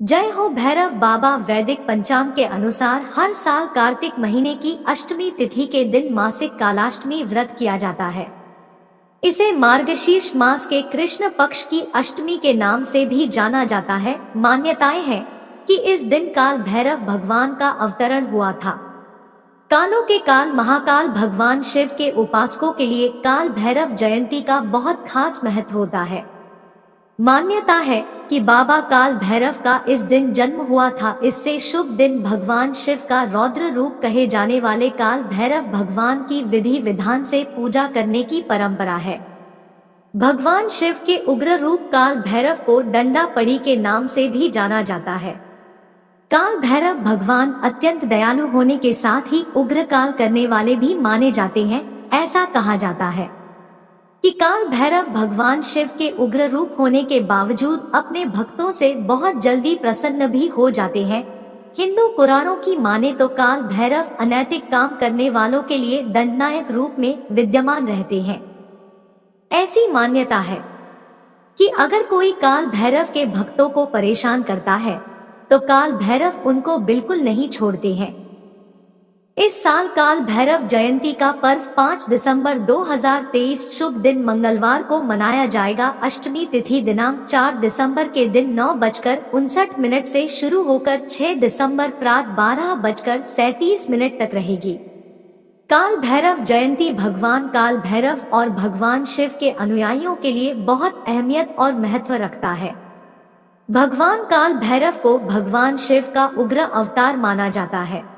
जय हो भैरव बाबा। वैदिक पंचांग के अनुसार हर साल कार्तिक महीने की अष्टमी तिथि के दिन मासिक कालाष्टमी व्रत किया जाता है। इसे मार्गशीर्ष मास के कृष्ण पक्ष की अष्टमी के नाम से भी जाना जाता है। मान्यताएं हैं कि इस दिन काल भैरव भगवान का अवतरण हुआ था। कालों के काल महाकाल भगवान शिव के उपासकों के लिए काल भैरव जयंती का बहुत खास महत्व होता है। मान्यता है कि बाबा काल भैरव का इस दिन जन्म हुआ था। इससे शुभ दिन भगवान शिव का रौद्र रूप कहे जाने वाले काल भैरव भगवान की विधि विधान से पूजा करने की परंपरा है। भगवान शिव के उग्र रूप काल भैरव को डंडा पड़ी के नाम से भी जाना जाता है। काल भैरव भगवान अत्यंत दयालु होने के साथ ही उग्र काल करने वाले भी माने जाते हैं। ऐसा कहा जाता है कि काल भैरव भगवान शिव के उग्र रूप होने के बावजूद अपने भक्तों से बहुत जल्दी प्रसन्न भी हो जाते हैं। हिंदू पुराणों की माने तो काल भैरव अनैतिक काम करने वालों के लिए दंडनायक रूप में विद्यमान रहते हैं। ऐसी मान्यता है कि अगर कोई काल भैरव के भक्तों को परेशान करता है तो काल भैरव उनको बिल्कुल नहीं छोड़ते हैं। इस साल काल भैरव जयंती का पर्व 5 दिसंबर 2023 शुभ दिन मंगलवार को मनाया जाएगा। अष्टमी तिथि दिनांक 4 दिसंबर के दिन 9:59 से शुरू होकर 6 दिसंबर प्रातः 12:37 तक रहेगी। काल भैरव जयंती भगवान काल भैरव और भगवान शिव के अनुयायियों के लिए बहुत अहमियत और महत्व रखता है। भगवान काल भैरव को भगवान शिव का उग्र अवतार माना जाता है।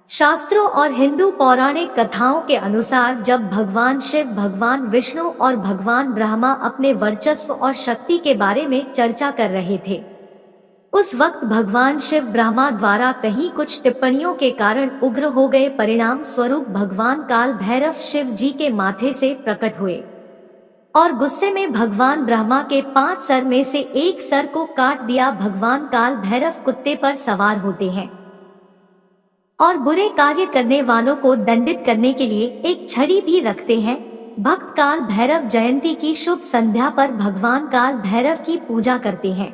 शास्त्रों और हिंदू पौराणिक कथाओं के अनुसार जब भगवान शिव, भगवान विष्णु और भगवान ब्रह्मा अपने वर्चस्व और शक्ति के बारे में चर्चा कर रहे थे, उस वक्त भगवान शिव ब्रह्मा द्वारा कहीं कुछ टिप्पणियों के कारण उग्र हो गए। परिणाम स्वरूप भगवान काल भैरव शिव जी के माथे से प्रकट हुए और गुस्से में भगवान ब्रह्मा के 5 सर में से एक सर को काट दिया। भगवान काल भैरव कुत्ते पर सवार होते हैं और बुरे कार्य करने वालों को दंडित करने के लिए एक छड़ी भी रखते हैं। भक्त काल भैरव जयंती की शुभ संध्या पर भगवान काल भैरव की पूजा करते हैं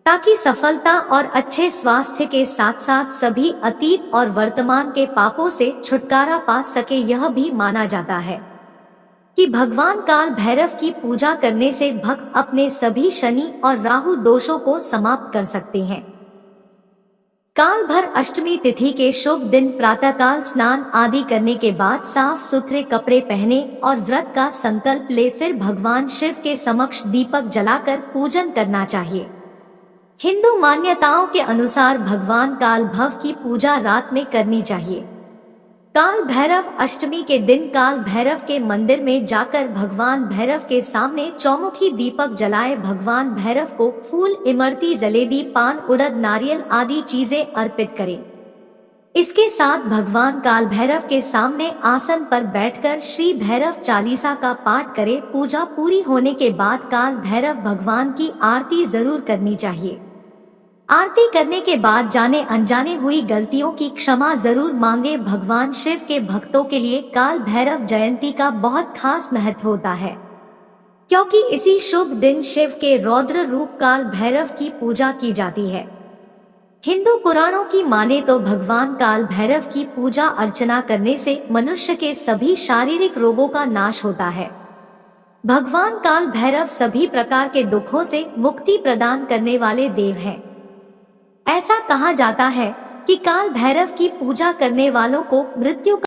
ताकि सफलता और अच्छे स्वास्थ्य के साथ साथ सभी अतीत और वर्तमान के पापों से छुटकारा पा सके। यह भी माना जाता है कि भगवान काल भैरव की पूजा करने से भक्त अपने सभी शनि और राहु दोषों को समाप्त कर सकते हैं। काल भर अष्टमी तिथि के शुभ दिन प्रातःकाल स्नान आदि करने के बाद साफ सुथरे कपड़े पहने और व्रत का संकल्प ले फिर भगवान शिव के समक्ष दीपक जलाकर पूजन करना चाहिए। हिंदू मान्यताओं के अनुसार भगवान काल भव की पूजा रात में करनी चाहिए। काल भैरव अष्टमी के दिन काल भैरव के मंदिर में जाकर भगवान भैरव के सामने चौमुखी दीपक जलाए। भगवान भैरव को फूल, इमरती, जलेबी, पान, उड़द, नारियल आदि चीजें अर्पित करें। इसके साथ भगवान काल भैरव के सामने आसन पर बैठकर श्री भैरव चालीसा का पाठ करें। पूजा पूरी होने के बाद काल भैरव भगवान की आरती जरूर करनी चाहिए। आरती करने के बाद जाने अनजाने हुई गलतियों की क्षमा जरूर मांगे। भगवान शिव के भक्तों के लिए काल भैरव जयंती का बहुत खास महत्व होता है, क्योंकि इसी शुभ दिन शिव के रौद्र रूप काल भैरव की पूजा की जाती है। हिंदू पुराणों की माने तो भगवान काल भैरव की पूजा अर्चना करने से मनुष्य के सभी शारीरिक रोगों का नाश होता है। भगवान काल भैरव सभी प्रकार के दुखों से मुक्ति प्रदान करने वाले देव हैं। ऐसा कहा जाता है कि काल भैरव की पूजा करने वालों को मृत्यु